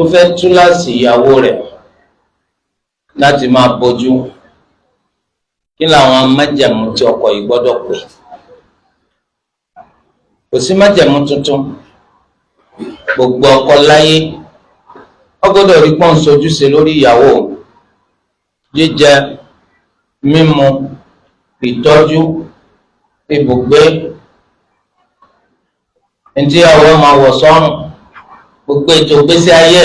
tó fẹ́ túláàsì ìyàwó rẹ̀ láti máa bójú, kí làwọn májẹ̀mú tí ọkọ yìí gbọ́dọ̀ pé? Kò sí májẹ̀mú tuntun. Gbogbo ọkọ láyé ó gbọ́dọ̀ rí pọ́n sojúṣe lórí ìyàwó, jíjẹ, mímu, ìtọ́jú, ibùgbé, ntí ìyàwó máa wọ̀ sọ́rùn, gbogbo ètò ìgbésí ayé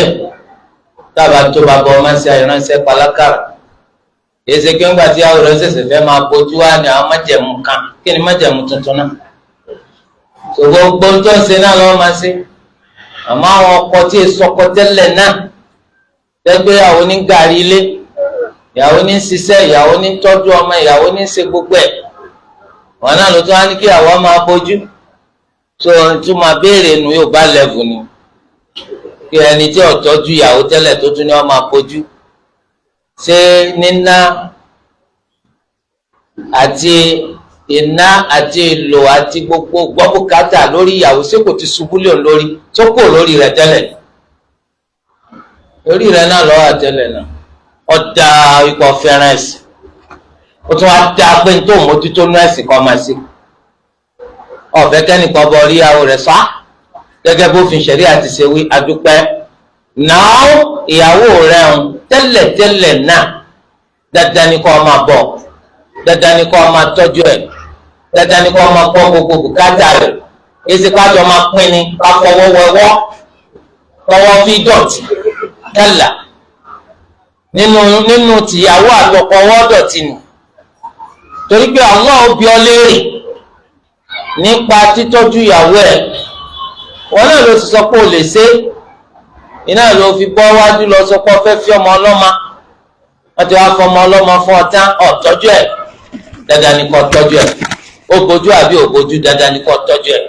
tábà tó bàbá ọmọ sí àìránṣẹ́ pàlákàrà. Èsì kí ńgbà tí ìyàwó rẹ̀ ṣẹ̀ṣẹ̀ fẹ́ máa bójú wá ní àwọn májẹ̀mú kan. Kí ni májẹ̀mú tuntun náà? Gbogbo tó ń ṣe náà lọ́wọ́ máa ṣe. Àmọ́ àwọn ọkọ tí èso ọkọ tẹ́lẹ̀ náà tẹ́gbẹ́ ìyàwó ní gàrí ilé, ìyàwó ní ṣiṣẹ́, ìyàwó ní tọ́jú ọmọ, ìyàwó ní ṣe gbogbo ẹ̀. Wọn náà ló tún wá ní kí ìyàwó máa bójú. tó máa béèrè nu yóò bá lẹ́vù ni kí ẹni tí ó tọ́jú ìyàwó tẹ́lẹ̀ tó tún ní wọ́n máa bójú. Ṣé níná àti iná àti èlò àti gbogbo gbọ́bùkátà lórí ìyàwó ṣé kò ti ṣubú lé òun lórí tó kò lórí rẹ̀ tẹ́lẹ̀? Lórí rẹ̀ náà lọ́wọ́ àtẹ́lẹ̀ náà ọ̀dà ikọ̀ fẹ́ràn ẹ̀sìn, ó tún wá dá pé tó mójútó nú ẹ̀sìn kan máa ṣe. Ọ̀fẹ́ kẹ́nìkan bọ̀ rí ìyàwó rẹ̀ sá gẹ́gẹ́ bófin ṣẹ̀rí àti ṣe wí adúpẹ́. Náà ìyàwó rẹ̀ ń tẹ́lẹ̀tẹ́lẹ̀ náà dandan ni kó máa bọ̀, dandan ni kó máa tọ́jú ẹ̀, dandan ni kó máa gbọ́ gbogbo bùkátà rẹ̀. Èsì kájọ máa pín ni ká fọwọ́ wẹwọ́ fọwọ́ fi dọ̀tí kálá nínú tìyàwó àtọkọ ọwọ́ dọ̀tí nù. Torí pé Allah ó bi ọ́ léèrè nípa títọ́jú ìyàwó ẹ̀. Wọn náà ló ti sọ pé o lè ṣe, iná ló fi bọ́ wájú lọ sọ pé ọ fẹ́ fi ọmọ ọlọ́mọ, wọ́n ti wá fọmọ ọlọ́mọ fún ọtán ọ̀tọ́jú ẹ̀, dandan ni kó tọ́jú ẹ̀. Ó bójú àbí ò bójú, dandan ni kó tọ́jú ẹ̀.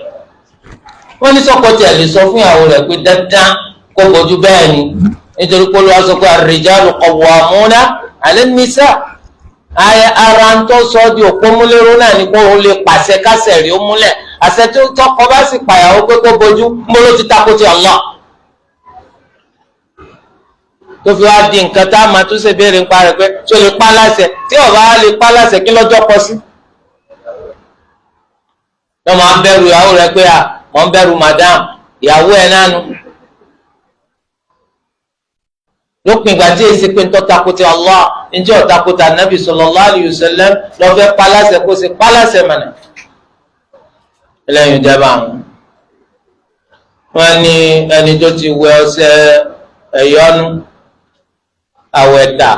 Wọ́n ní sọ́kọ tí ẹ̀ lè sọ fún ìyàwó rẹ̀ pé dandan kó bójú bẹ́ẹ̀ ni, nítorí pé Olúwa sọ pé ar-rijalu qawwamuna 'ala an-nisa. Ara ń tó sọ di òpó múlẹ́rú náà ni kó o lè pàṣẹ kásẹ̀ rí ó múlẹ̀. Àṣẹ tó tọkọ bá sì pàyàwó pé kó bójú mo ló ti takò ti Allah. Tó fi wá di nǹkan tá a máa tún ṣe béèrè ń parẹ́ pé tí o lè pa láṣẹ, tí ọba á lè pa láṣẹ kí lọ́jọ́ kọ sí. Wọ́n máa ń bẹ̀rù ìyàwó rẹ̀ pé wọ́n ń bẹ̀rù madam ìyàwó ẹ̀ nánu. Lópin ìgbà tí èsì pé ń tọ́ takuti Allah, ǹjẹ́ ọ̀ takuti Ànábì sallallahu alayhi wa sallam lọ́fẹ́ pálásẹ̀ kó ṣe pálásẹ̀ mọ̀nà. Ẹlẹ́yin ìjọba àwọn. Wọ́n ní ẹni tó ti wẹ ọṣẹ ẹ̀yọ́nú àwẹ̀dà,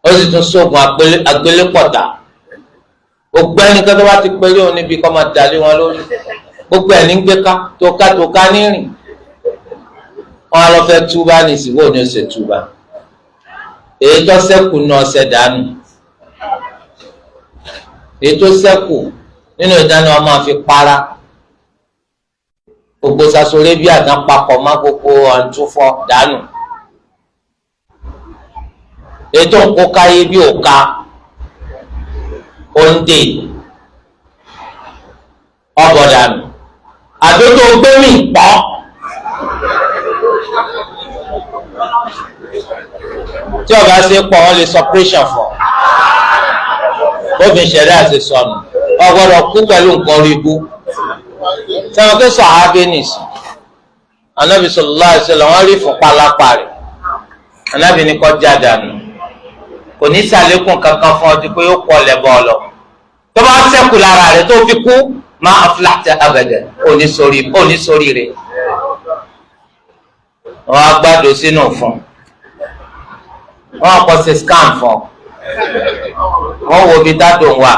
ó sì tún sóògùn àgbélépọ̀tà. Gbogbo ẹnìkan tó bá ti pélé òun níbi kọ́ máa dàlé wọn lórí. Gbogbo ẹ̀ ní gbé ká tó ká ní rìn. Wọ́n á lọ fẹ́ túbá ní ìsìnwó ní oṣù túbá. Èyí tó ṣẹ́kù ní ọṣẹ dànù. Èyí tó ṣẹ́kù nínú ìdáná wọn máa fi para. Gbogbo sasore bí àdán papọ̀ má gbogbo àǹtúfọ̀ dànù. Èyí tó ń kó káyé bí òka òǹdè ọbọ̀ dànù. Àdó tó gbé mi pọ̀. Tí ọba ṣe pọ̀ wọ́n lè suppression fún ọ. Bófin ṣẹ̀rí àti sọnù ọgbọ́dọ̀ kú pẹ̀lú nǹkan orí ibú. Sẹ́wọ̀n kí sàhábé nìsí Ànábì sallallahu alaihi wasallam wọ́n rí fún pálápá rẹ̀. Ànábì ní kó jáde àná, kò ní sàlékún kankan fún ọdún pé ó pọ̀ lẹ́bọ̀ ọlọ. Tó bá ṣẹ́kù lára rẹ̀ tó fi kú ma aflahta abadan, òní sórí rẹ̀. Wọ́n á gbádùn sínú fún wọ́n kọ́ sí scam fún wọ́n wo ibi dádùn wà.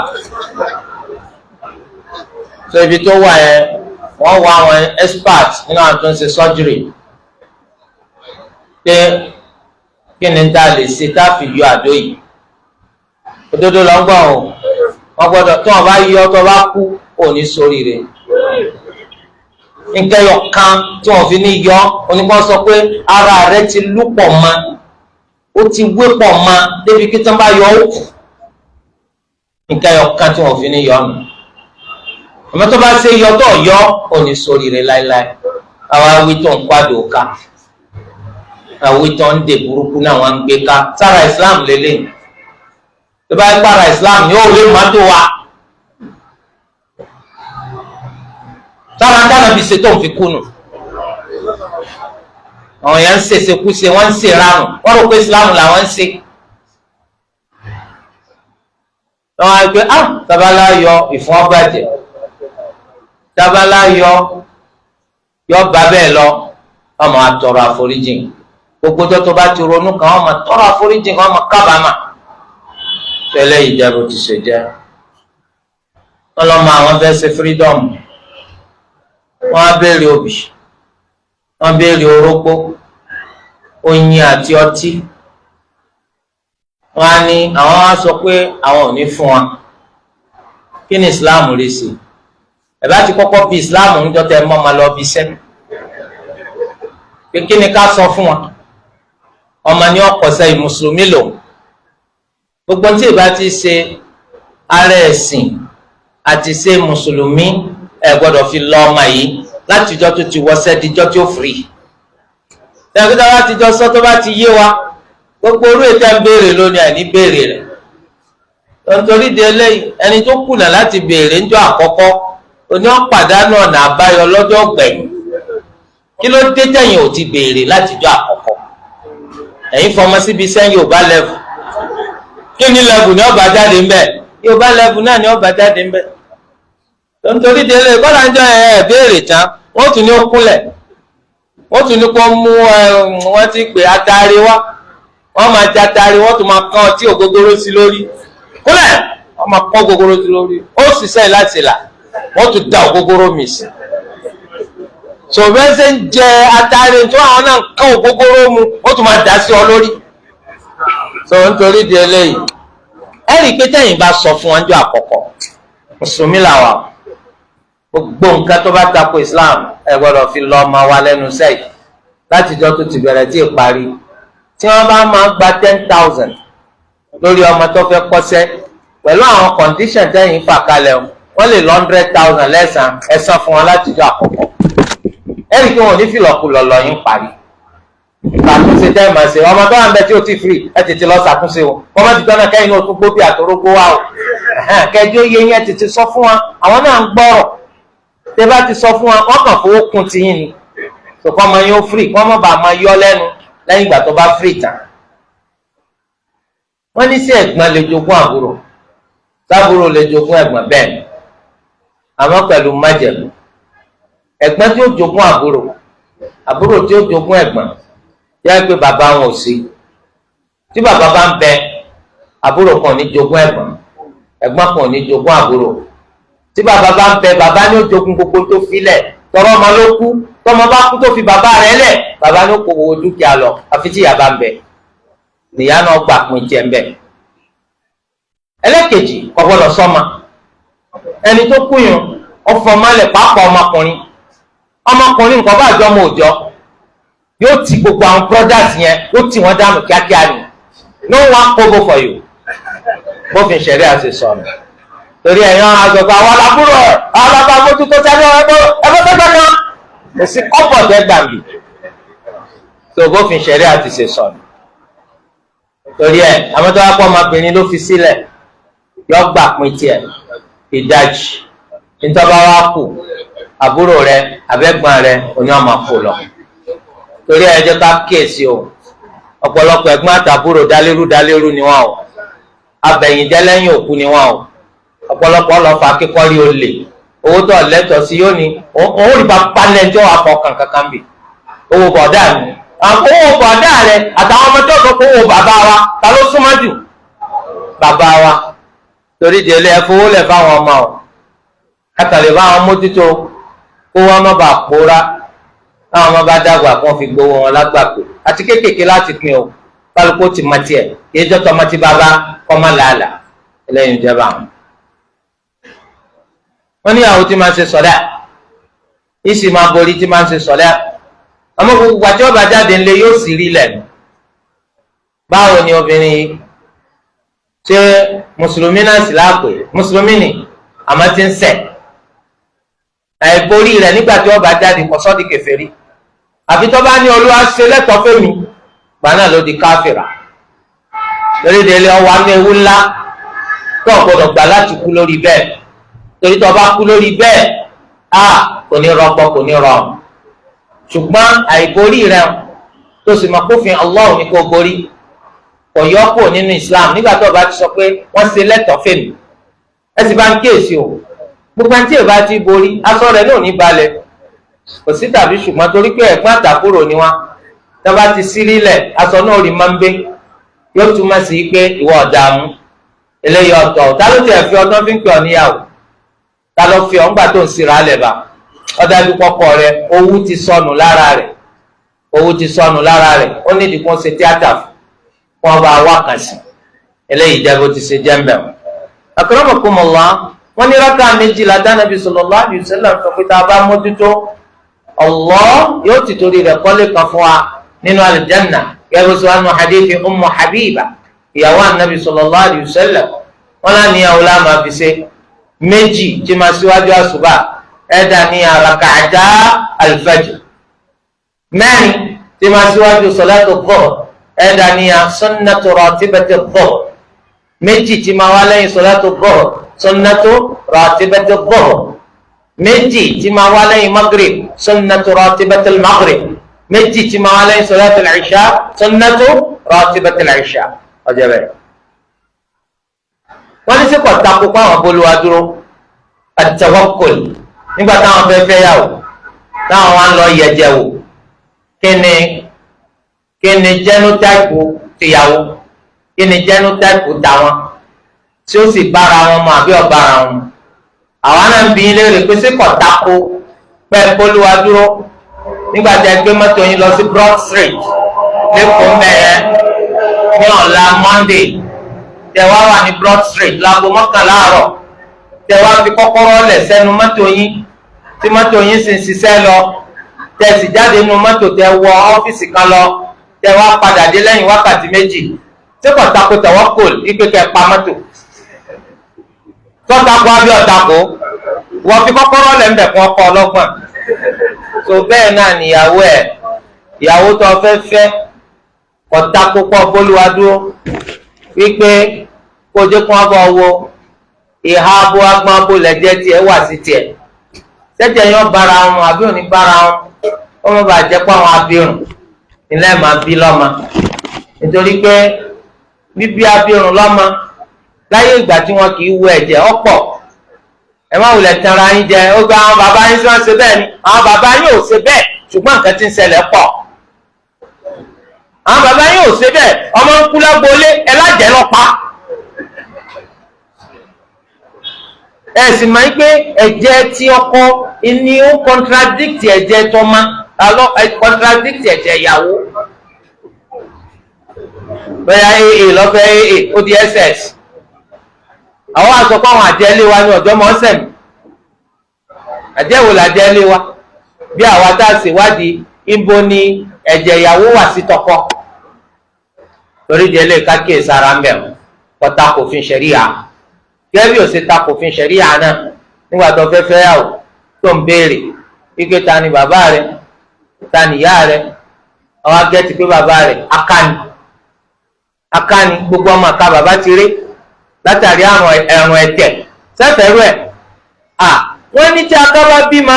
So ibi tó wà yẹn wọ́n wá àwọn expert nínú àwọn tó ń ṣe surgery pé kí ni tá a lè ṣe tá a fi yọ àdó yìí. Òdodo lọ ń gbọ́ o, wọ́n gbọ́dọ̀ tí wọ́n bá yọ tó bá kú kò ní sórí rẹ̀. Nǹkan yọ kan tí wọ́n fi ní yọ oníkan sọ pé ara rẹ̀ ti lúpọ̀ mọ́, ó ti wé pọ̀ mọ́ débi kí tán bá yọ ó kù. Nǹkan yọ kan tí wọ́n fi ní yọ nù. Àmọ́ tó bá ṣe yọ tó yọ ò ní sórí rẹ̀ láéláé. Àwa wí tó ń pàdé òka àwítọ́ ń dè burúkú náà wọ́n ń gbé ká sára Islam lélẹ̀ tó bá ń para Islam yóò lè má tó wa sára ń dáná bí ṣe tó ń fi kúnnù àwọn yẹn ń ṣèṣekúṣe wọ́n ń ṣe ránù wọ́n rò pé Islam làwọn ń ṣe wọ́n á gbé tabala yọ ìfún ọgbàjẹ́ tabala yọ bá bẹ́ẹ̀ lọ ọmọ atọrọ àforíjìn gbogbo tó bá ti ronú kan ọmọ tọrọ àforíjìn ọmọ kábàámà tẹ́lẹ̀ ìjẹbù ti ṣe jẹ wọn lọ mọ àwọn fẹẹ ṣe freedom wọn á béèrè obì wọn béèrè orógbó oyin àti ọtí wọn á ní àwọn á sọ pé àwọn ò ní fún wa kí ni Islam rí sí ẹ bá ti kọ́kọ́ bí Islam ń jọtẹ mọ́ ọmọ lọ bí iṣẹ́ kí ni ká sọ fún wa ọmọ ní ọkọ̀ sẹ́yìn mùsùlùmí lò gbogbo tí ìbá ti ṣe ara ẹ̀sìn àti ṣe mùsùlùmí ẹ gbọ́dọ̀ fi lọ ọmọ yìí látijọ́ tó ti wọ́sẹ́ díjọ́ tí ó fìrí tẹ̀gbẹ́ta bá ti jọ sọ tó bá ti yé wa gbogbo orú ètò ń béèrè lónìí àní béèrè rẹ̀ nítorí di eléyìí ẹni tó kùnà láti béèrè ńjọ́ àkọ́kọ́ oní ọ̀pàdánù ọ̀nà àbáyọ lọ́jọ́ gbẹ̀yìn kí ló dé tẹ̀yìn ò ti béèrè látijọ́ àkọ́kọ́ ẹ̀yin fọmọ síbi sẹ́yìn Yorùbá lẹ́vù kí ni lẹ́vù ní ọba jáde ń bẹ̀ Yorùbá lẹ́vù náà ní ọba jáde ń bẹ̀ nítorí di eléyìí kọ́lá ń jọ béèrè tán wọ́n tún ní ó kúnlẹ̀ wọ́n tún ní kó mú wọ́n ti pè atari wá wọ́n máa jẹ atari wọ́n tún máa kán ọtí ògógóró sí lórí kúlẹ̀ wọ́n máa kán ògógóró sí lórí ó sì sẹ́yìn láti là wọ́n tún da ògógóró mi sí sọ̀bẹ́sẹ̀ ń jẹ atari tó àwọn náà kán ògógóró mu wọ́n tún máa dà sí ọ lórí sọ nítorí di eléyìí ẹ̀rí pé tẹ̀yìn bá sọ fún wọn jọ àkọ́kọ́ mùsùlùmí làwà gbogbo nǹkan tó bá tako Islam ẹ gbọ́dọ̀ fi lọ ọmọ wa lẹ́nu sẹ́yìn látijọ́ tó ti bẹ̀rẹ̀ tí ì parí tí wọ́n bá máa gba 10,000 lórí ọmọ tó fẹ́ kọ́ṣẹ́ pẹ̀lú àwọn condition tẹ́yìn fà kalẹ̀ wọ́n lè 100,000 lẹ́sàn ẹ̀san fún wọn látijọ́ àkọ́kọ́ ẹ̀rí kí wọ́n ní fìlọ̀kulọ̀ lọ yín parí ṣàtúnṣe tẹ́ máa ṣe ọmọ tó wà ń bẹ tí ó ti free ẹ tètè lọ ṣàtúnṣe o wọ́n má ti tọ́nà kẹ́yìn náà tún gbóbi àtòrógbó wa o kẹjọ iye yẹn tètè sọ fún wa àwọn náà ń gbọ́rọ̀ tẹ́ bá ti sọ fún wa wọ́n kàn fowó kún ti yín ni sọ̀kọ́ ọmọ yín ó free kí wọ́n má bàa máa yọ lẹ́nu lẹ́yìn ìgbà tó bá free tán. wọ́n ní sí ẹ̀gbọ́n lè jogún àbúrò sábúrò lè jogún ẹ̀gbọ́n bẹ́ẹ̀ ni àmọ́ pẹ̀lú májẹ̀mú ẹ̀gbọ́n tí ó jogún àbúrò àbúrò tí ó jogún ẹ̀gbọ́n yẹ pé bàbá wọn ò sí tí bàbá bá ń bẹ àbúrò kan ò ní jogún ẹ̀gbọ́n ẹ̀gbọ́n kan ò ní jogún àbúrò tí bàbá bá ń bẹ bàbá ní ó jogún gbogbo tó filẹ̀ tọrọ ọmọ ló kú tọmọ bá kú tó fi bàbá rẹ̀ lẹ̀ bàbá ní ó kó owó dúkìá lọ àfi tí ìyá bá ń bẹ nìyá náà gbà pín tiẹ̀ ń bẹ. ẹlẹ́kejì kò gbọdọ̀ sọ́mọ ẹni tó kú yàn ọ̀fọ̀ mọ́lẹ̀ pàápàá ọmọkùnrin nǹkan bá jọ ọmọ òòjọ́ yóò ti gbogbo àwọn brothers yẹn ó tì wọ́n dànù kíákíá ni no one kobo for you bófin ṣẹ̀rí àti sọ̀nù torí ẹ̀yàn àgbẹ̀gbẹ̀ àwọn alábúrò àwọn bàbá mójútó sẹ́ni ẹgbẹ́ tẹ́gbẹ́ kan kò sí kọ́pọ̀ tẹ́gbàmì tó bófin ṣẹ̀rí àti ṣe sọ̀nù torí ẹ̀ àwọn tó wá pọ̀ ọmọbìnrin ló fi sílẹ̀ yọ gbà pín tiẹ̀ ìdajì nítorí wá kù àbúrò rẹ abẹ́gbọ́n rẹ oní ọmọ kò lọ torí ẹ jẹ́ ká kíyèsí o ọ̀pọ̀lọpọ̀ ẹ̀gbọ́n àtàbúrò dálérú ni wọ́n o abẹ̀yìnjẹ́ lẹ́yìn òkú ni wọ́n o ọ̀pọ̀lọpọ̀ ọlọ́fà kíkọ́rí olè owó tó lẹ́tọ̀ọ́ sí yóò ní òun rí bá pálẹ́jọ́ àfọkàn kankan bì owó bọ̀dá mi owó bọ̀dá rẹ àtàwọn ọmọ tó sọ pé owó bàbá wa ta ló súnmọ́ jù bàbá wa torí délé ẹ fowó lẹ̀ fáwọn ọmọ o akàlẹ̀ báwọn mójútó kó wọn má bàa pòórá táwọn ọmọ bá dàgbà kó wọn fi gbowó wọn lágbàpè àti kéékèèké láti pin o kálukú ti mọ tiẹ̀ kí ẹjọ́ tó ọmọ ti bàbá kọ́ má làálà ẹlẹ́yin ìjẹba àwọn. wọ́n ní àwọn tí máa ń ṣe sọ̀lá ìsì máa borí tí máa ń ṣe sọ̀lá àmọ́ gbogbo àti ọba jáde ńlẹ̀ yóò sì rí lẹ̀ báwo ni obìnrin yìí ṣé mùsùlùmí náà sì láàpè mùsùlùmí ni àmọ́ ti ń ṣẹ̀ àìborí rẹ̀ nígbà tí ọba jáde kò sọ́ di kèfèrí àfi tó bá ní olúwa ṣe lẹ́tọ̀ọ́ fẹ́mi gbaná ló di káfìrà lórí délé ọwọ́ àmì ewu ńlá tó gbọdọ̀ gbà láti kú lórí bẹ́ẹ̀ torí tó bá kú lórí bẹ́ẹ̀ kò ní rọgbọ kò ní rọrùn ṣùgbọ́n àìborí rẹ tó sì máa kófin Allah ní kó borí kò yọpọ nínú Islam nígbà tó bá ti sọ pé wọ́n ṣe lẹ́tọ̀ọ́ fèmí ẹ sì bá ń kíyèsí o gbogbo ẹni tí èèbá ti borí aṣọ rẹ náà ní balẹ̀ kò sí tàbí ṣùgbọ́n torí pé ẹ̀gbọ́n àtàkùrọ̀ ni wọn tó bá ti sírí lẹ̀ aṣọ náà rí máa ń gbé yóò túmọ̀ sí pé ìwọ ọ̀dààmú eléyìí ọ̀tọ̀ ta ló tiẹ̀ fi ọdún fi ń pè ọ́ níyàwó ta ló fi ọ̀ ńgbà tó ń sira lẹ̀ bá ọ̀dájú pọ́pọ́ rẹ owó ti sọnù lára rẹ̀ ó ní ìdíkùn ṣe tíátà fún ọba awákàsí eléyìí jẹ́ bó ti ṣe jẹ́ ń bẹ̀rù. akramakumullah wọ́n ní rákà méjìlá dánàbí sallallahu alaihi wasallam sọ pé tá a bá mójútó Allah yóò ti torí rẹ̀ kọ́lé kan fún wa nínú alìjánà gẹ́gẹ́ bó ṣe wà nínú hadithi Ummu Habiba ìyàwó ànábì sallallahu alaihi wasallam wọn láníyàwó láàmà fi ṣe méjì tí máa síwájú àṣùbà ẹ̀dá ní rak'ata al-fajr mẹ́rin tí máa síwájú salatu dhuhr ẹ̀dá ní sunnatu ratibati dhuhr méjì tí máa wá lẹ́yìn salatu dhuhr sunnatu ratibati dhuhr méjì tí máa wá lẹ́yìn maghrib sunnatu ratibati al-maghrib méjì tí máa wá lẹ́yìn salatu al-isha sunnatu ratibati al-isha ọjọ́ bẹ́ẹ̀. wọ́n ní sẹ́kọ̀ọ́ takò pa àwọn bolúwa dúró at-tawakkul nígbà táwọn fẹ́ fẹ́ yàwó táwọn wá ń lọ yẹ̀jẹ̀ wò kí ni jẹ́nútáìpù tìyàwó kí ni jẹ́nútáìpù tàwọn tí ó sì bára wọn mọ àbí ọ̀bára wọn. àwọn náà ń bí ilé rẹ̀ pé sẹ́kọ̀ọ́ takò pẹ́ bolúwa dúró nígbà tí ẹ gbé mọ́tò yín lọ sí Broad Street lẹ́kọ̀ọ́ mẹ́ẹ̀ẹ́ ní ọ̀la Monday tẹ wá wà ní Broad Street láago mọ́kànlá àárọ̀ tẹ wá fi kọ́kọ́rọ́ lẹ̀ sẹ́nu mọ́tò yín tí mọ́tò yín sì ń ṣiṣẹ́ lọ tẹ sì jáde nínú mọ́tò tẹ wọ ọ́fíìsì kan lọ tẹ wá padà dé lẹ́yìn wákàtí méjì tí kò tako tawakkul ipe kẹ pa mọ́tò tó tako abí ọ̀tako wọ́n fi kọ́kọ́rọ́ lẹ̀ ń bẹ̀ fún ọkọ̀ ọlọ́gbọ̀n tó bẹ́ẹ̀ náà níyàwó ẹ̀ ìyàwó tó fẹ́ fẹ́ kọta kókó bólúwa dúró wípé kójú kún ọbọ wo ìhà abo agbọn abo lẹjẹ tiẹ̀ wà sí tiẹ̀ sẹjẹ yẹn bára wọn àbí òní bára wọn wọn bá jẹ pé àwọn abirùn ilé máa bí lọ́mọ nítorí pé bíbí abirùn lọ́mọ láyé ìgbà tí wọn kì í wo ẹ̀jẹ̀ ọ̀pọ̀ ẹ má wulẹ̀ tanra yín jẹ ó gba àwọn bàbá yín tí wọ́n ṣe bẹ́ẹ̀ ni àwọn bàbá yín ò ṣe bẹ́ẹ̀ ṣùgbọ́n nǹkan tí ń ṣẹlẹ̀ pọ̀ àwọn bàbá yín ò ṣe bẹ́ẹ̀ ọmọ ń kú lágboolé ẹlájẹ́ lọ́pàá ẹ sì máa ń pé ẹ̀jẹ̀ tí ọkọ ni ó contradict ẹ̀jẹ̀ tọ́mọ contradict ẹ̀jẹ̀ ìyàwó bẹ́ẹ̀ aa lọ́fẹ́ aa ó di ss àwọn àsọpọ̀ àwọn àjẹ́lé wa ní ọjọ́ mọ́ sẹ́mi àjẹ́wò làjẹ́lé wa bí àwa tá a ṣèwádìí ibo ni ẹ̀jẹ̀ ìyàwó wà sí tọkọ torí di ẹlẹ́ka kíyè sára ń bẹ̀ kọ́ ta kò fi ṣẹ̀ríà gẹ́gẹ́ bí ó ṣe ta kò fi ṣẹ̀ríà náà nígbà tó fẹ́ fẹ́ yàwó tó ń béèrè wípé ta ni bàbá rẹ ta ni ìyá rẹ àwọn agẹ́tì pé bàbá rẹ akáni gbogbo ọmọ àka bàbá ti rí látàrí ẹ̀rùn ẹ̀tẹ̀ sẹ́fẹ̀ẹ́rù ẹ̀ wọ́n ní tí aká bá bímọ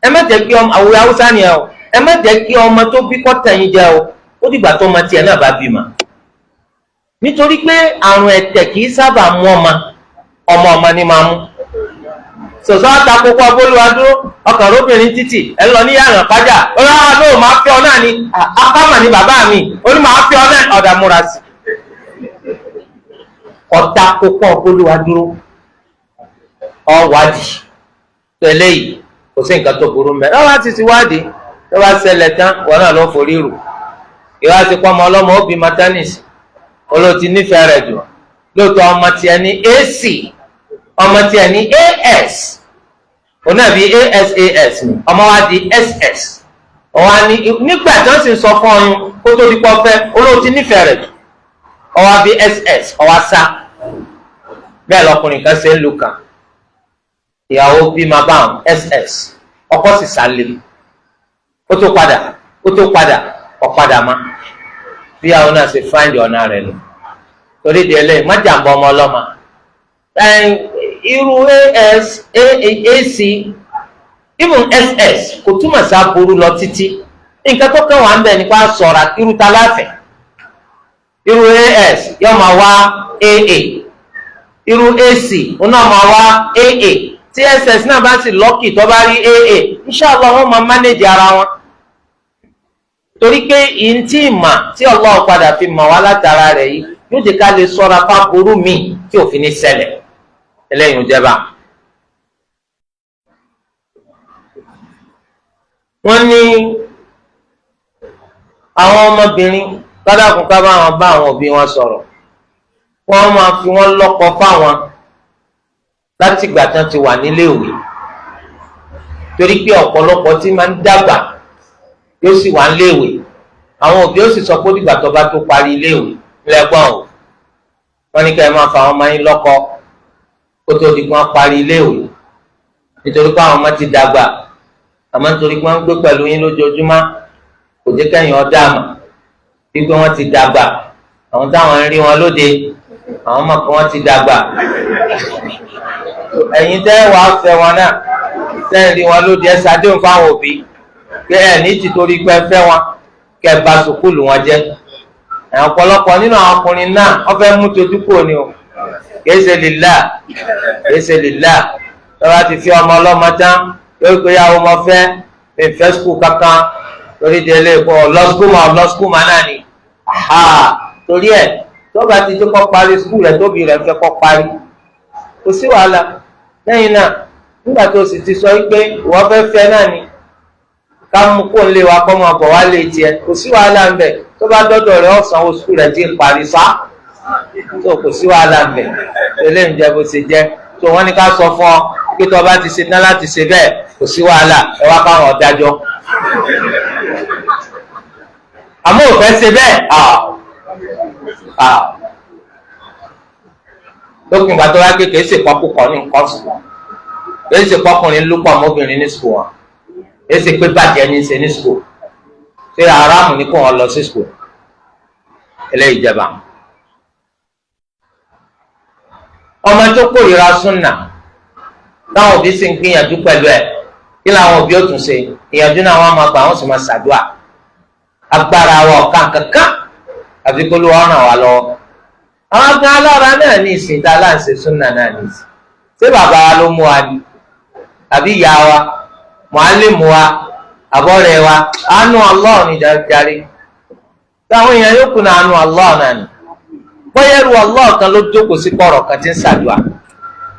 ẹ má jẹ́ kí ọmọ àwòrán haúsá ni ẹ o ẹ má jẹ́ kí ọmọ tó bí kọ́tà yín jẹ o ó dìgbà tó ọmọ tiẹ̀ náà bá bímọ nítorí pé àrùn ẹ̀tẹ̀ kì í sábà mú ọmọ ni máa mú sọ̀sọ́ àtàkùkọ bólúwa dúró ọkàn lóbìnrin títì ẹ lọ ní yàrá kájà ọlọ́wọ́ ló máa fẹ́ ọ náà ni akámà ni bàbá mi ó ní máa fẹ́ ọ náà ọ̀dà múra sí ọ̀tàkùkọ bólúwa dúró ọ̀wádìí tẹ̀lé yìí kò sí nǹkan tó burú mẹ́ lọ́wọ́ ti ti wádìí tó bá ṣẹlẹ̀ tán wọn náà ló forí rù ìwà ti pọ́ ọmọ ọlọ́mọ ó bí matanis olóòtú nífẹ̀ẹ́ rẹ̀ jù lóòótọ́ ọmọ tiẹ̀ ní ac ọmọ tiẹ̀ ní as òun náà bí asas ni ọmọ wa di ss ọwọ́ ni nígbà tí wọ́n sì ń sọ fún ọyún kó tó di pọ́ fẹ́ olóòtú nífẹ̀ẹ́ rẹ̀ jù ọwọ́ bí ss ọwọ́ sá bẹ́ẹ̀ lọkùnrin kan ṣe ń lu kan ìyàwó bí ma bá wọn ss ọkọ sì sálẹ ó tó padà ọ̀padà má bí àwọn náà ṣe find ọ̀nà rẹ̀ lọ torí di ẹlẹ́yìn má jàǹbá ọmọ ọlọ́mọ irú ac even ss kò túmọ̀ sí aburú lọ títí nǹkan tó kàn wá ń bẹ̀ nípa sọ̀rọ̀ irú ta láfẹ̀ irú as yóò máa wá aa irú ac òun náà máa wá aa tí ss náà bá sì lọ́kì tó bá rí aa inshallah wọ́n máa manage ara wọn torí pé ìntí ìmà tí Allah padà fi mọ̀ wá látara rẹ̀ yìí yóò jẹ́ ká lè sọ́ra fáburú míì tí òfin ní ṣẹlẹ̀ ẹlẹ́yìn ìjẹba. wọ́n ní àwọn ọmọbìnrin kádàkùn ká bá wọn bá àwọn òbí wọn sọ̀rọ̀ wọ́n máa fi wọ́n lọ́kọ fáwọn láti ìgbà tán ti wà níléèwé torí pé ọ̀pọ̀lọpọ̀ tí máa ń dàgbà yóò sì wà níléèwé àwọn òbí ó sì sọ pé dìgbà tó bá tó parí iléèwé lẹ́gbọ̀n o wọ́n ní ká ẹ máa fa àwọn ọmọ yín lọ́kọ kó tó di kí wọ́n parí iléèwé nítorí pé àwọn ọmọ ti dàgbà àmọ́ nítorí pé wọ́n ń gbé pẹ̀lú yín lójoojúmọ́ kò jẹ́ kẹ́yìn ọ̀dà àmà wípé wọ́n ti dàgbà àwọn táwọn ń rí wọn lóde àwọn ọmọ kan wọ́n ti dàgbà ẹ̀yin tẹ́ wàá fẹ́ wọn náà tẹ́ ń rí wọn lóde ẹ ṣàdéhùn fáwọn òbí pé ẹ̀ ní tìtorí pé ẹ fẹ́ wọn kẹ́ ẹ bà sùkúlù wọn jẹ́ àwọn ọ̀pọ̀lọpọ̀ nínú àwọn ọkùnrin náà wọ́n fẹ́ mú tojú kúrò ní o kìí ṣe lìlá lọ́wọ́ ti fi ọmọ ọlọ́mọ tán yóò gbé yàwó ọmọ fẹ́ fẹ́ skul kankan torí délé kọ́ ọlọ́skúmà náà ni torí ẹ̀ tó bá ti tó kọ́ parí skul rẹ̀ tóbi rẹ̀ fẹ́ kọ́ parí kò sí wàhálà lẹ́yìn náà nígbà tó sì ti sọ pé ìwọ fẹ́ náà ni ká mú kó lè wa kọ́ máa bọ̀ wá lè tiẹ̀ kò sí wàhálà ń bẹ̀ tó bá dọ́dọ̀ rẹ̀ ọ̀sán oṣù rẹ̀ ti ń parí sá tó kò sí wàhálà ń bẹ̀ eléyìí jẹ́ bó ṣe jẹ́ tó wọ́n ní ká sọ fún ọ pé tó bá ti ṣe tán láti ṣe bẹ́ẹ̀ kò sí wàhálà ẹ wá káwọn ọ̀dájọ́ àmọ́ ò fẹ́ ṣe bẹ́ẹ̀ lókùn ìgbà tó wá pé kìí ṣe pọ́kúkọ ní nǹkan sùn kìí ṣe pọ́kùnrin lúpọ̀ mọ́bìnrin ní sùkùl wọn kìí ṣe pé bàjẹ́ ní ṣe ní sùkùl ṣé aráàmù ní kó wọn lọ sí sùkùl eléyìí jẹba. ọmọ tó kórìíra súnà táwọn òbí sì ń gbìyànjú pẹ̀lú ẹ̀ kí làwọn òbí ó tún ṣe ìyànjú náà wọ́n máa gbà wọ́n sì máa ṣàdúà agbára wa ọ̀kan kankan àfi kó ló ràn wá lọ́wọ́. àwọn kan alára náà ní ìsìn tá a láǹṣe súnà náà ní ìsìn ṣé bàbá wa ló mú wa ni àbí ìyá wa mọ̀álìmù wa àbọ̀rẹ̀ wa àánú Allah ní jàre táwọn èèyàn yóò kùnà àánú Allah náà ni bọ́yẹ̀rù Allah kan ló jókòó sí pọ̀rọ̀ kan tí ń ṣàdúà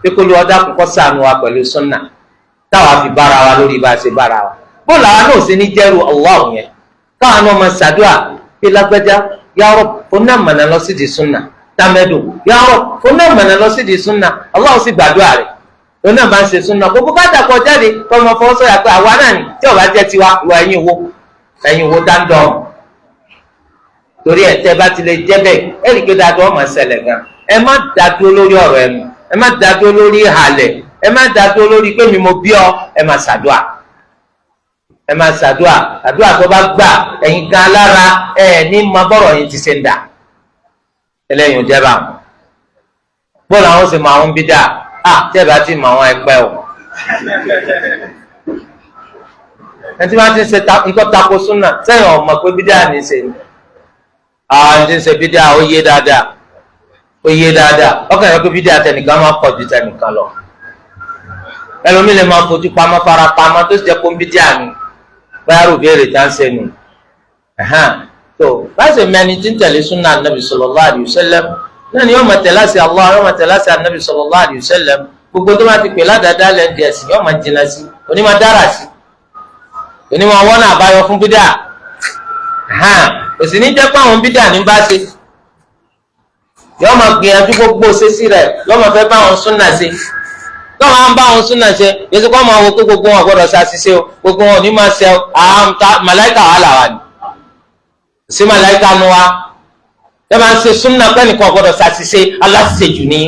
pé kó ló ọdá kọ́kọ́ ṣàánú wa pẹ̀lú súnà táwa fi bára wa lórí bá a ṣe bára wa bó làwa náà ṣe ní jẹ́rù Allah yẹn káwọn náà máa ṣàdúà pé lágbájá ya Rabb fún náà mọ̀nà lọ sí di súnà tàmẹ́dù ya Rabb fún náà mọ̀nà lọ sí di súnà Allah sì gbàdúrà rẹ̀ lóun náà bá ń ṣe súnà gbogbo ká dàpọ̀ jáde kọ́ ọmọ fọwọ́ sọ̀yà pé àwa náà ni tí ọba jẹ́ tiwa wọ ẹ̀yin wo dáńdọ̀ torí ẹ̀ tẹ́ bá ti lè jẹ́ bẹ́ẹ̀ ẹ̀rí pé dáadọ́ ọmọ ṣẹlẹ̀ gan ẹ má dádúró lórí ọ̀rọ̀ ẹnu ẹ má dádúró lórí ìhàlẹ̀ ẹ má dádúró lórí pé mi mo bí ọ ẹ má ṣàdúà àdúà tó bá gbà ẹ̀yin gan alára ẹ̀ ní ma bọ́rọ̀ yín ti ṣe ń dà ẹlẹ́yin ò jẹ́ bá wọn bọ́ọ̀lù àwọn sì máa ń bí dáa tẹ́ bá ti mọ àwọn ẹgbẹ́ o ẹni tí wọ́n ti ń ṣe nǹkan tako súnà sẹ́yìn ọmọ pé bídíà ní í ṣe ni àwọn tí ń ṣe bídíà ó yé dáadáa ọkàn yẹn pé bídíà tẹnìkan máa pọ̀ ju tẹnìkan lọ ẹlòmíì lè máa fojú pamọ́ fara pamọ́ tó sì jẹ́ kó ń bídíà ni báyà rò béèrè tá ń ṣe nù tó láti mẹni tí ń tẹ̀lé súnà Ànábì sallallahu alaihi wasallam náà ni yóò máa tẹ̀lé sí Allah yóò máa tẹ̀lé sí Ànábì sallallahu alaihi wasallam gbogbo tó bá ti pè ládàáda lẹ́ǹdì ẹ̀sìn yóò máa jìnnà sí oní máa dára sí oní máa wọ́n náà àbáyọ fún bídíà òsì ní jẹ́ pé àwọn bídíà ní bá ṣe yóò máa gbìyànjú gbogbo ṣẹ́sí rẹ̀ yóò máa fẹ́ bá àwọn súnà ṣe yóò máa bá àwọn súnà ṣe yóò sì kọ́ máa wo pé gbogbo wọn gbọ́dọ̀ ṣàṣìṣe o gbogbo wọn ò ní máa ṣe màláìkà wà làwà ni sí màláìkà nu wa yóò máa ṣe súnà pẹ́ẹ́nìkan gbọ́dọ̀ ṣàṣìṣe aláṣejù ní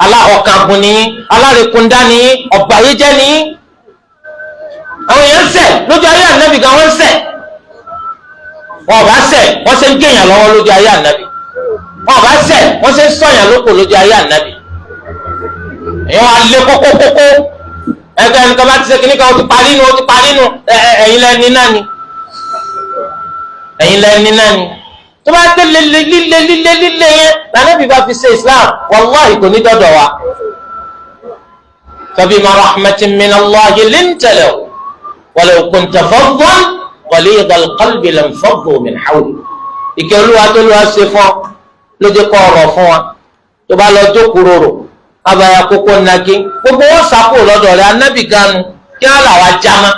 aláọ̀kàgùn ní alárekúndá ní ọ̀bàyéjẹ́ ní àwọn èèyàn ń ṣẹ̀ lójú ayé ànábì gan wọ́n ń ṣẹ̀ wọn ò bá ṣẹ̀ wọ́n ṣe ń gèèyàn lọ́wọ́ lójú ayé ànábì wọn ò bá ṣẹ̀ wọ́n ṣe ń sọ̀yàn lóko lójú ayé ànábì èèyàn wá lé kókókókó ẹgbẹ́ ẹnìkan bá ti ṣe kíníkan ó ti parí nù ẹ̀yin lẹ́ni náà ni ẹ̀yin lẹ́ni náà ni tó bá tẹ́ líle yẹn lànàbì bá fi ṣe Islam wàláhì kò ní dọ́dọ̀ wa. فبما رحمة من الله لنت له ولو كنت فظا غليظ القلب لانفضوا من حولك ìkẹ́ Olúwa tó lọ́wọ́ ṣe fún ọ ló jẹ́ kó ọ̀rọ̀ fún wa tó bá lọ jókòó rorò abaya kókó nàkí gbogbo wọn sàkó lọ́dọ̀ rẹ̀ anábì ganu kí wọn làwọn ajá má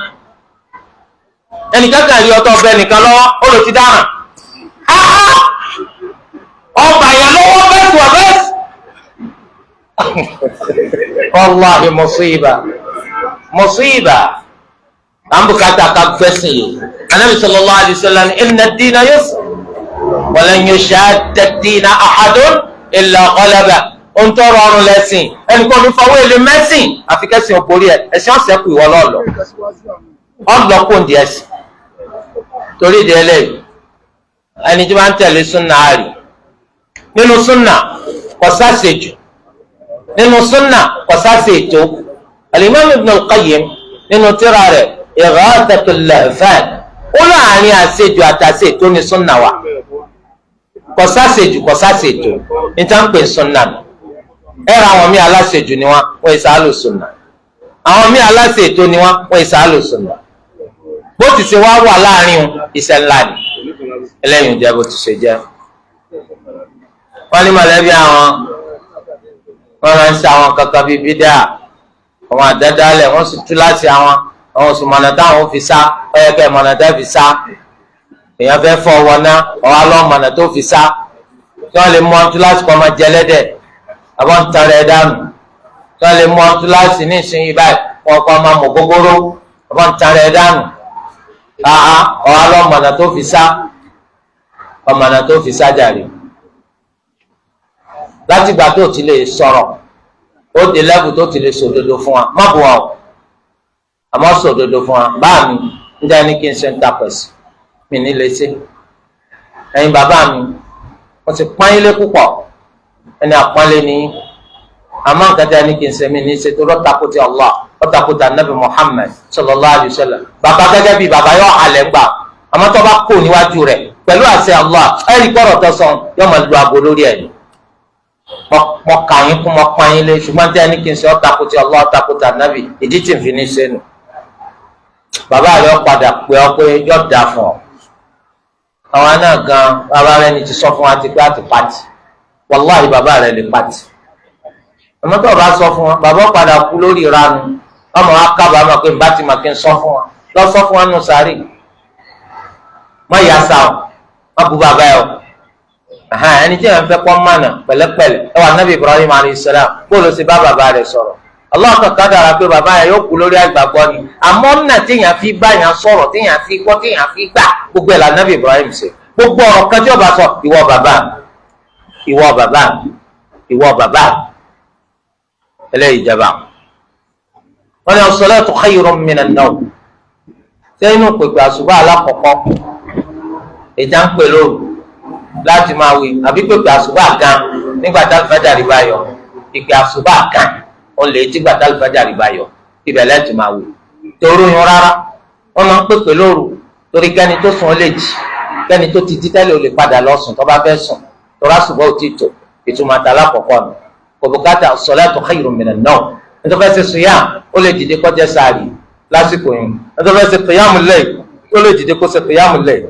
ẹnìkan kan rí ọtọ ọbẹ nìkan lọ́wọ́ ó lọ ti dáràn ọba yẹn lọ́wọ́ bẹ́ẹ̀ tó ọbẹ̀ wallahi musiba àmbùkátà ká gbẹ́sìn yìí anábì sallallahu alaihi wasallam inna ad-dina yusr wa lan yushadda ad-dina ahadun illa ghalaba ohun tó rọrùn lẹ́sìn ẹnìkan ní fọwọ́ èlé mẹ́sìn àfi kẹ́sìn òpórí ẹ̀ ẹ̀sìn ọ̀sẹ̀ kù ìwọ lọ́ọ̀lọ́ ọ̀lọ́kùn díẹ̀ sí torí ìdí ẹlẹ́yìí ẹni tí wọ́n ń tẹ̀lé súnà àárí nínú súnà kò sáṣejù nínú súnà kò sáṣejù al-Imam Ibn al-Qayyim nínú tírà rẹ̀ Ighathatul Lahfan ó láàrin àṣejù àtàṣejù ní súnà wa kò sáṣejù níta ń pè súnà mi ẹ̀rọ àwọn míì aláṣejù ni wọ́n ìsàlù súnà àwọn míì aláṣejù ni wọ́n ìsàlù súnà bó ti ṣe wá wà láàrin iṣẹ́ ńlá ni ẹlẹ́yìn jẹ́ bó ti ṣe jẹ́ wọ́n ní mọ̀lẹ́bí àwọn wọ́n máa ń ṣe àwọn kankan bíi bídà àwọn àdádálẹ̀ wọ́n sì tú láti àwọn oṣù mọ̀nà táwọn fi sá ọ̀yẹ́kẹ́ mọ̀nà tó fi sá èèyàn fẹ́ fọ́ wọn ná ọ̀hún alọ́ mọ̀nà tó fi sá tí wọ́n lè mú ọtún láti kọ́ ọmọ jẹlẹ́dẹ̀ àbọ̀ ń tan rẹ̀ dànù tí wọ́n lè mú ọtún láti ní ìsinyìí báyìí wọ́n kọ́ ọmọ mọ̀ gógóró àbọ̀ ń tan rẹ̀ dànù ọ̀hún alọ́ mọ̀nà tó fi sá ọmọnà tó fi sá jàre láti gbà tó ti lè sọ̀rọ̀ ó di lẹ́bù tó ti lè sòdodo fún wa má bù wọn o àmọ́ sòdodo fún wa báà mi ń dá ní kí n ṣe ń tapẹ̀sì mi ní lè ṣe ẹ̀yin bàbá mi wọ́n ti pọ́n ilé púpọ̀ ẹni àpọ́nlé ní àmọ́ nǹkan tí a ní kí n ṣe mi ní ṣe tó lọ́tàkùtì Allah lọ́tàkùtì anabi Muhammad sallallahu alayhi wa sallam bàbá gẹ́gẹ́ bíi bàbá yọ àlẹ́ gbà àmọ́ tó bá kó níwájú rẹ̀ pẹ̀lú àṣẹ Allah ẹ̀rí kọ́rọ̀ tó sọ yóò máa lu aago lórí ẹ̀ mọ kà yín kún mọ pọ́n yín lé ṣùgbọ́n tí a ní kí n ṣe ọ̀tàkùtì Allah ọ̀tàkùtì anabi ìdí tí n fi ní sẹ́nu bàbá rẹ̀ padà pé ọ pé yóò dà fún ọ àwọn náà gan bàbá rẹ̀ ni ti sọ fún wa ti pé àti pàtì wàláhì bàbá rẹ̀ lè pàtì àmọ́ tó o bá sọ fún wa bàbá padà kú lórí ìranu ọmọ wa kábàámọ̀ pé bá ti mà kí n sọ fún wa lọ sọ fún wa nù sáré má yà sá o má bu bàbá yẹ o ẹni tí yẹn fẹ́ kọ́ mánà pẹ̀lẹ́pẹ̀lẹ́ ẹ wà nábì Ibrahim alayhisalaam kó ló sì bá bàbá rẹ̀ sọ̀rọ̀ Allah kankan dára pé bàbá yẹn yóò kú lórí àgbàgbọ́ ni àmọ́ nà téèyàn fi bá yẹn sọ̀rọ̀ téèyàn fi gbọ́ téèyàn fi gbà gbogbo ẹ̀ là nábì Ibrahim ṣe gbogbo ọ̀rọ̀ kan tí ó bá sọ ìwọ bàbá mi ìwọ bàbá mi ìwọ bàbá mi eléyìí jẹba wọn ni as-salatu khayrun minan nawm sẹ́yìn pèpè àṣùbà alákọ̀ọ́kọ́ ìjà ń pè lóru láti máa wí àbí pèpè àṣùbà gan nígbà tá al-fajr bá yọ ìpè àṣùbà gan òun lè tí gbà tá al-fajr bá yọ ibẹ̀ lẹ́tì máa wí torí yun rárá wọ́n máa ń pèpè lóru torí kẹ́ni tó sùn ó lè jì kẹ́ni tó ti jí tẹ́lẹ̀ ó lè padà lọ sùn tó bá fẹ́ sùn torí àṣùbà ò tí tó ìtumọ̀ àtàlà àkọ́kọ́ nù kò bùkátà as-salatu khayrun minan nawm nítorí fẹ́ ṣe sùyàm ó lè dìde kó jẹ sààrì lásìkò yìí nítorí fẹ́ ṣe qiyamul layl ó lè dìde kó ṣe qiyamul layl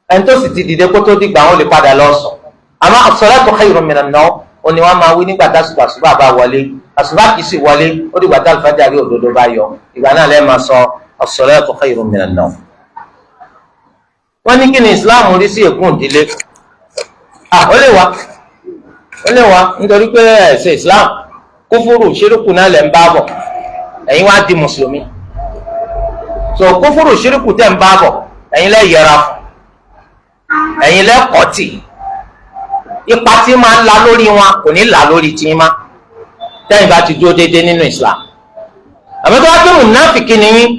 ẹni tó sì ti dìde kó tó dìgbà wọn lè padà lọ sùn àmọ́ as-salatu khayrun minan nawm ó ní wọ́n máa wí nígbà tá àṣùbà bá wọlé àṣùbà kìí sì wọlé ó dìgbà tá al-fajr òdodo bá yọ ìgbà náà lẹ́ẹ̀ máa sọ as-salatu khayrun minan nawm. wọ́n ní kí ni Islam rí sí ègún ìdílé ó lè wá nítorí pé ẹ̀sìn Islam kúfúrú ṣírùkù náà lẹ̀ ń bá bọ̀ ẹ̀yin wá di mùsùlùmí so kúfúrú ṣírùkù tẹ̀ ń bá bọ̀ ẹ̀yin lẹ́ yẹra fún ẹ̀yin lẹ́ kọ́tì ipa tí máa ń la lórí wọn kò ní là lórí tí má tẹ́yìn bá ti dúró déédéé nínú Islam àmọ́ tó wá pé mùnáfìkì ni yín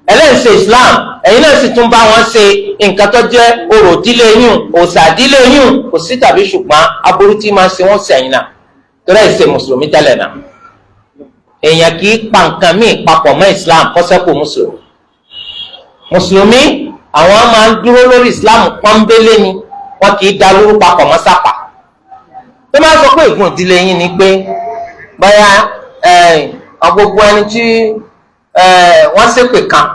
ẹlẹ́sìn Islam ẹ̀yin náà sì tún bá wọn ṣe nǹkan tó jẹ́ orò ìdílé yín òòṣà ìdílé yín kò sí tàbí ṣùgbọ́n aburú tí máa ṣe wọ́n sẹ́yìn náà torí ẹ̀ ṣe mùsùlùmí tẹ́lẹ̀ náà èèyàn kì í pa nǹkan míì papọ̀ mọ́ Islam kọ́sẹ́kù mùsùlùmí àwọn máa ń dúró lórí Islam pọ́nbélé ni wọn kì í da lóru papọ̀ mọ́ sápà tó máa sọ pé ègún ìdílé yín ni pé báyà gbogbo ẹni tí wọ́n ṣépè kan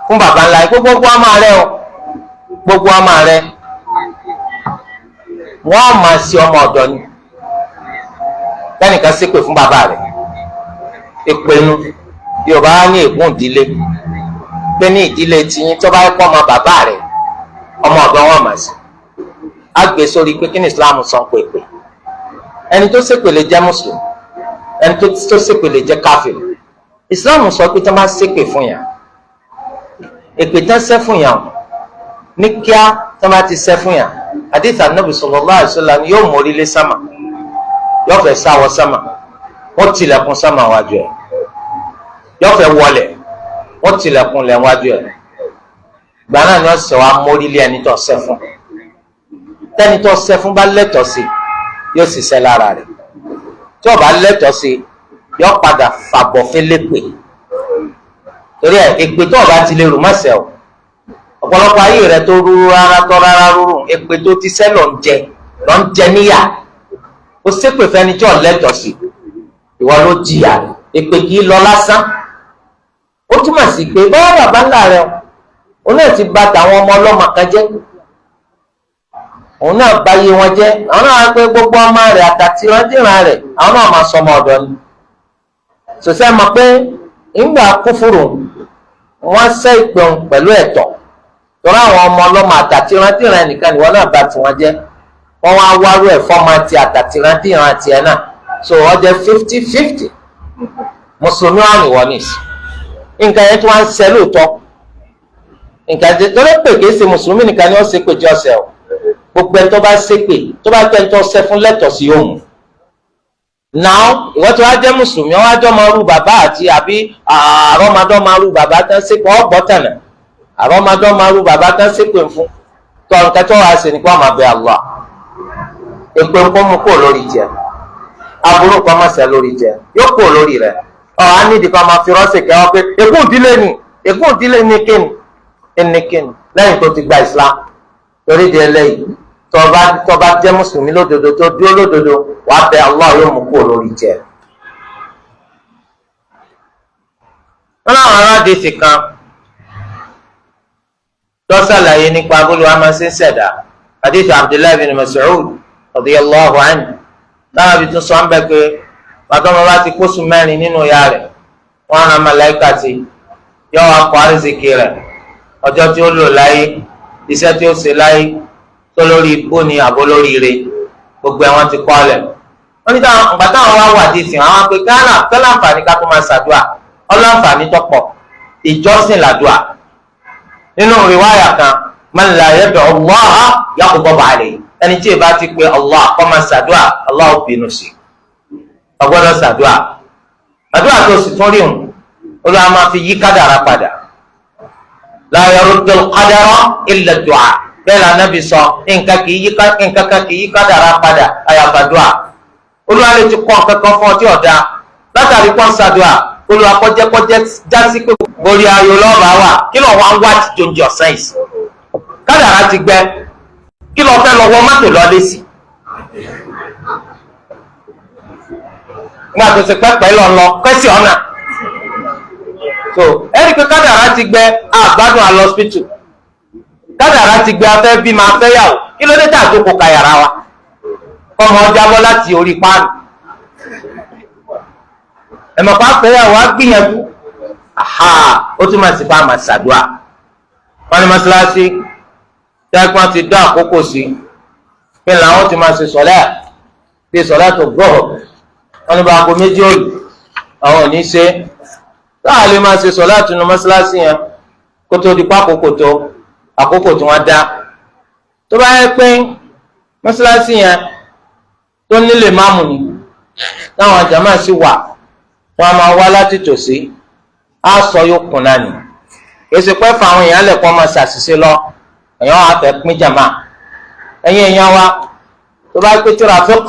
fún baba ńlá yìí gbogbo àmà rẹ o gbogbo àmà rẹ wọ́n máa ṣe ọmọ ọ̀dọ̀ ni lẹ́nìkan ṣépè fún bàbá rẹ̀ ìpinnu Yorùbá ní ègún ìdílé pé ní ìdílé tiyín tó bá kọ́ ọmọ bàbá rẹ̀ ọmọ ọ̀dọ̀ wọn máa ṣe á gbé sórí pé kí ni Islam sọ pé ẹni tó ṣépè lè jẹ́ mùsùlùmí ẹni tó ṣépè lè jẹ́ káfíìrì Islam sọ pé tó máa ṣépè fún yàn èpè tán ṣẹ́ fún yàn ní kíá tó máa ti ṣẹ́ fún yàn hadith Ànábì sallallahu alaihi wasallam yóò mórí lé sámà yóò fẹ́ sáwọ sámà wọ́n tilẹ̀kùn sámà wájú ẹ̀ yóò fẹ́ wọlẹ̀ wọ́n tilẹ̀kùn lẹ̀ wájú ẹ̀ gbà náà ni wọ́n sọ wá mórí lé ẹni tó ṣẹ́ fún tẹ́ni tó ṣẹ́ fún bá lẹ́tọ̀ọ́ sí yóò sì ṣẹ́ lára rẹ̀ tí ó bá lẹ́tọ̀ọ́ sí yóò padà fàbọ̀ fẹ́lẹ́pẹ̀ torí ẹ̀ èpè tó ọba ti lè rù mọ́sẹ̀ o ọ̀pọ̀lọpọ̀ ayé rẹ̀ tó rúru rárá rúru èpè tó ti sẹ́ lọ ń jẹ níyà ó ṣépè fẹ́ni tí ò lẹ́tọ̀ọ́ sí ìwọ ló jìyà èpè kì í lọ lásán ó túmọ̀ sí pé báwa bàbá ńlá rẹ̀ òun náà ti bà tàwọn ọmọ ọlọ́mọ kan jẹ́ òun náà bà iye wọn jẹ́ àwọn náà pé gbogbo ọmọ rẹ̀ àtàtìrandíran rẹ̀ àwọn náà máa sọmọ ọ̀dọ̀ ni sòsẹ́ mọ̀ pé ìgbà kúfùrù wọ́n ṣẹ́ ìpẹ̀hùn pẹ̀lú ẹ̀tọ́ torí àwọn ọmọ ọlọ́mọ àtàtìrandíran nìkan ni wọ́n náà bà tiwọn jẹ́ wọ́n wá wárú ẹ̀ fọ́ọ̀mù àti àtàtìrandíran tiẹ̀ náà so wọ́n jẹ́ 50-50 mùsùlùmí wà ní wọ́n nìsí nǹkan yẹn tí wọ́n ń ṣe lóòótọ́ nǹkan yẹn tó lè pè kìí ṣe mùsùlùmí nìkan ni wọ́n ṣe pé jọ́ ṣe o gbogbo ẹni tó bá ṣe pé tó bá pẹ́ tó ṣe fún lẹ́tọ̀ọ́ sí yóò mú náà ìwọ́n tí wọ́n jẹ́ mùsùlùmí wọ́n á jọ máa rú bàbá àti àbí àrọ́mọdọ́ máa rú bàbá tán ṣe pé ọgbọ́n tànà àrọ́mọdọ́ máa rú bàbá tán ṣe pé fún tọ́ nǹkan tó wàá ṣe nípa ọmọ bẹ Allah èpè ń kó mú kó lórí jẹ aburú kan máa ṣe lórí jẹ yóò kó lórí rẹ á nídìí kan máa fi rọ́ọ̀sì kẹ́wọ́ pé ègún ìdílé ni kíni lẹ́yìn tó ti gba Islam torí di ẹlẹ́yìí tó bá jẹ́ mùsùlùmí lódodo tó dúró lódodo wàá bẹ Allah yóò mú kó lórí jẹ. wọn láwọn aládìsí kan tó ṣàlàyé nípa abúlé amásí ṣẹ̀dá hadith Abdullahi bin Mas'ud radiyallahu anhu láwọn ibi tó sọ ń bẹ pé bàtọ́ ọmọ bá ti kóṣù mẹ́rin nínú ìyá rẹ̀ wọ́n rán màláíkà tí yọ wá kọ àrísìkí rẹ̀ ọjọ́ tí ó lò láyé iṣẹ́ tí ó ṣe láyé tó lórí ibú ni àbó lórí ire gbogbo ẹ̀ wọ́n ti kọ́ lẹ̀ wọ́n ní ìgbà táwọn wá wà dì sí àwọn pé kẹ́lá àǹfààní ká tó máa ṣàdúà ọlọ́ǹfààní tọ́pọ̀ ìjọsìn làdúà nínú rìwáyà kan man la yad'u Allah yaghdab alayhi ẹni tí ìbá ti pé Allah kọ́ máa ṣàdúà Allah ó bínú sí ọgbọ́dọ̀ ṣàdúà àdúà tó sì tún rí òun Olúwa máa fi yí kádàrá padà la yaruddul qadara illa du'a bẹ́ẹ̀ la Nábì sọ nǹkan kan kì í yí kádàrá padà àyàfàdúà Olúwa lè ti kọ́ nǹkan kan fún ọ tí ọ̀dà látàrí kọ́ ń ṣàdúà Olúwa kọjẹ́ jásí pé borí ayò lọ́ọ̀bà wà kí lọ́ọ̀ wá ń wá ti jòǹjì ọ̀sán yìí kádàrá ti gbẹ kí lọ́ọ̀ fẹ́ lọ́wọ́ mọ́tò lọ́lé sí nígbà tó ṣe pẹ́pẹ́ lọ kẹ́sì ọ̀nà so ẹ̀rí pé kádàrá ti gbẹ àgbádùn àlọ́spítù kádàrá ti gbẹ afẹ́ bí máa fẹ́ yàwó kí ló dé tà tó kó ka yàrá wa ọmọ jábọ́ láti orí páànù ẹ̀mọ̀pá fẹ́ yàwó á gbìyànjú ó tún máa sì bá àmà ṣàdúrà wọn ni mọ́ṣáláṣí tẹ́gbọ́n ti dá àkókò sí pé làwọn ti máa ṣe sọ́lá bí sọ́lá tó gbọ́ wọn ni bá aago méjì òòlù àwọn ò ní ṣe táà lè máa ṣe sọ́lá tunu mọ́ṣáláṣí yẹn kó tó di pákòkò tó àkókò tí wọ́n dá tó bá yẹ pé mọ́ṣáláṣí yẹn tó nílé máàmù ni táwọn jàmáà sì wà wọn a máa wá láti tòsí á sọ yóò kùn náà ni èsì pẹ́ fún àwọn èèyàn lẹ̀kọ́ máa ṣàṣìṣe lọ èèyàn wà fẹ́ pín jàmá ẹ̀yin èèyàn wa tó bá pé traffic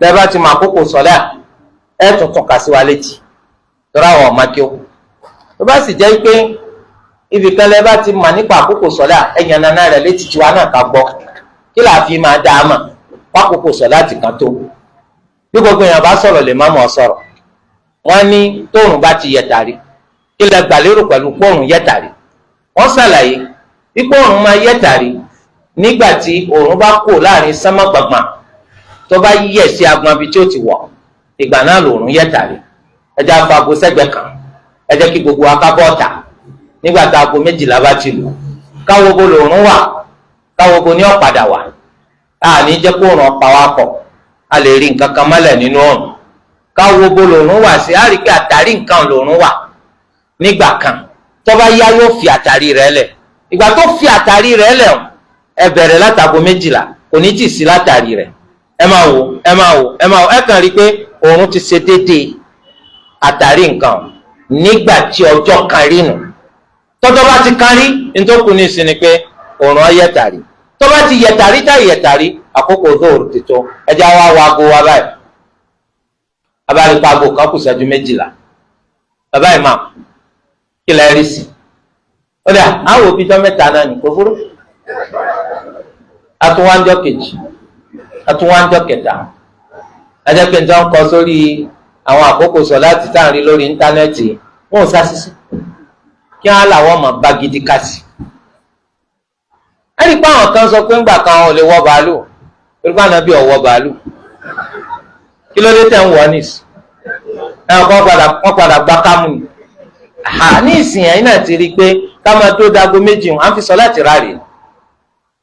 lẹ́ẹ̀ bá ti mọ àkókò sọ̀lá ẹ̀ tuntun kà sí wa létí tọ́ra àwọn ọ̀ma kí ó tó bá sì jẹ́ pé ibìkan lẹ́ẹ̀ bá ti mọ̀ nípa àkókò sọ̀lá ẹ̀yàn nana rẹ̀ létí tiwa náà ká gbọ́ kí làá fi máa dá a mọ̀ pákòókò sọ̀lá ti kan tó bí gbogbo èèyàn bá sọ̀rọ̀ lè má mọ̀ sọ̀rọ̀ wọ́n ní tóòrùn bá ti yẹ tàrí kí lẹ gbà lérò pẹ̀lú pọ́ọ̀rùn yẹ tàrí wọ́n ṣàlàyé bí pọ́ọ̀rùn máa yẹ tàrí nígbà tí òòrùn bá kò láàrin sánmọ̀ gbọ̀ngbọ̀n tó bá yẹ̀ sí agbọ̀n ibi tí ó ti wọ̀ ìgbà náà lòòrùn yẹ tàrí ẹ jẹ́ àfọ aago sẹ́gbẹ̀ẹ́ kan ẹ jẹ́ kí gbogbo wa ká bọ́ ọ̀tà nígbà tá aago 12 bá ti lù káwo bo lòòrùn wà káwo bo ní ọ̀padà wà àní jẹ́ kó òòrùn ọ̀pá wa pọ̀ a lè rí nǹkan kan mọ́lẹ̀ nínú òòrùn káwo bo lòòrùn wà sí àríkè àtàrí nǹkan lòòrùn wà nígbà kan tó bá yá yóò fi àtàrí rẹ̀ lẹ̀ ìgbà tó fi àtàrí rẹ̀ lẹ̀ ẹ bẹ̀rẹ̀ látago 12 kò ní tì sí látàrí rẹ̀ ẹ máa wò ẹ kàn rí i pé òòrùn ti ṣe déédéé àtàrí nǹkan nígbà tí ọjọ́ kan rí nù tọ́jọ́ bá ti kan rí nítòkù ní ìsinmi pé òòrùn ọyẹ̀tàrí tó bá ti yẹ̀tàrí tá yẹ̀tàrí àkókò dóòrù ti tó ẹjẹ́ wa wá aago wa báyìí abáyípa aago kan kù ṣẹ́jú 12 bàbá ìmáà kí lẹ rí sí ó dà àwọn òbí jọ mẹ́ta náà ní kófúrú atúwájọ kejì atúwájọ kẹta ajẹ́pẹ́ ní wọ́n kọ sórí àwọn àkókò sọ láti tá à ń rí lórí íńtánẹ́ẹ̀tì wọn ò ṣàṣìṣe kí wọ́n làwọn mọ̀ bá gidi kásì ẹni pé àwọn kan sọ pé ńgbà kan ò lè wọ bàálù torí pé ànábì ò wọ bàálù kí ló dé tẹ̀ ń wọ nísì ẹ̀wọ̀n kan padà gbá kámú ni ní ìsìn ẹ̀yìn náà ti rí i pé ká máa tó dago méjì wọn á fi sọ láti ráre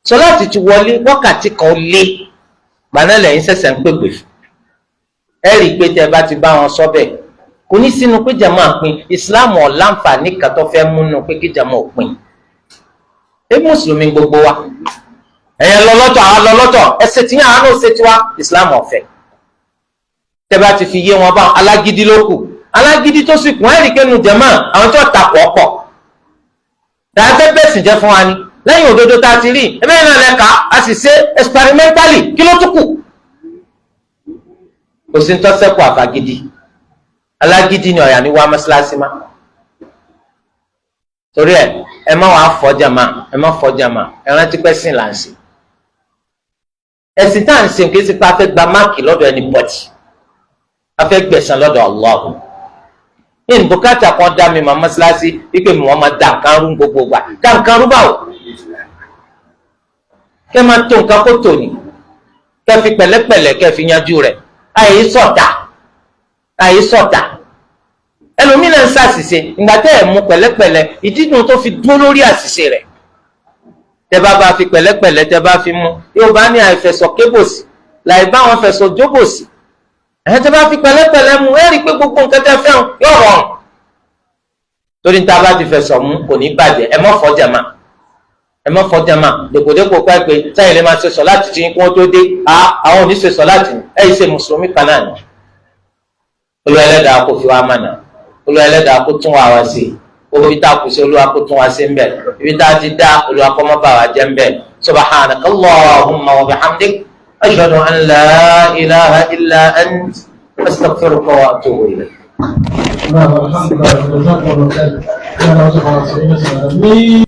sọ láti ti wọlé wákàtí kan lé gbaná lẹ́yìn ṣẹ̀ṣẹ̀ ń pèpè fún ẹ rí i pé tẹ́ bá ti bá wọn sọ bẹ́ẹ̀ kò ní sínú pé jàmá pin ìsìláàmù ọ̀làǹfààní kan tó fẹ́ múnú pé kí jàmá ò pin ẹ mùsùlùmí gbogbo wa ẹ̀yẹn lọ́lọ́tọ̀ àwọn lọ́lọ́tọ̀ ẹsẹ̀ tí yàn án ló ṣe tiwa ìsìláàmù ọ̀fẹ́ tẹ́ bá ti fi yé wọn bá alágídí ló kù alágídí tó sì kún ẹ̀rí kẹ́nu jẹ̀mọ́ àwọn tó takọ̀ ọ̀pọ̀ dáadẹ́ bẹ́sì jẹ́ fún wa ni lẹ́yìn òdodo tá a ti rí ẹgbẹ́ náà lẹ́ka a sì ṣe experimentally kí ló tún kù kò sí ń tọ́sẹ́kù àfagídí alágídí ni ọ̀yà ní wá mọ́ṣáláṣí má torí ẹ má wàá fọ́jàmá ẹ má fọ́jàmá ẹ rántí pẹ́ sìn là ń sìn ẹ̀sìn tá à ń sìn kì í sì pé a fẹ́ gba máàkì lọ́dọ̀ anybody a fẹ́ gbẹ̀san lọ́dọ̀ Allah ní bùkátà kan dá mi màmá síláṣí wípé mi wọ́n máa dá nǹkan rú gbogbo gbà dá nǹkan rú báwò kẹ́ máa tó nǹkan kó tò ní kẹ́ fi pẹ̀lẹ́pẹ̀lẹ́ kẹ́ fi yanjú rẹ̀ àyè sọ̀tà ẹlòmínà ń ṣàṣìṣe ìgbà tẹ́ ẹ̀ mú pẹ̀lẹ́pẹ̀lẹ́ ìdídùn tó fi dúró lórí àṣìṣe rẹ̀ tẹ́ bá fi pẹ̀lẹ́pẹ̀lẹ́ tẹ́ bá fi mú yóò bá ní àìfẹ̀sọ̀ kébòsì láì bá wọn fẹ̀sọ̀ jóbòsì ẹ̀hẹ́n tẹ́ bá fi pẹ̀lẹ́pẹ̀lẹ́ mú ẹ́ rí i pé gbogbo nǹkan tẹ́ fẹ́ràn yóò rọrùn torí níta bá ti fẹ̀sọ̀ mú kò ní bàjẹ́ ẹ má fọ́jà mà dèkòdèkò pé sẹ́yìn lè máa ṣe sọ láti tí kí wọ́n tó dé àwọn ò ní ṣe sọ láti ẹ̀yìn ṣe mùsùlùmí kan náà ni Olúwa Ẹlẹ́dàá kò fi wá mọ̀nà Olúwa Ẹlẹ́dàá kó tún wá sí ibi tá a kù sí Olúwa kó tún wá sí ń bẹ̀ ibi tá a ti dá Olúwa kó má bà wá jẹ́ ń bẹ̀ subhanakallahumma wa bihamdik أشهد أن لا إله إلا أنت أستغفرك وأتوب إليك. الحمد لله.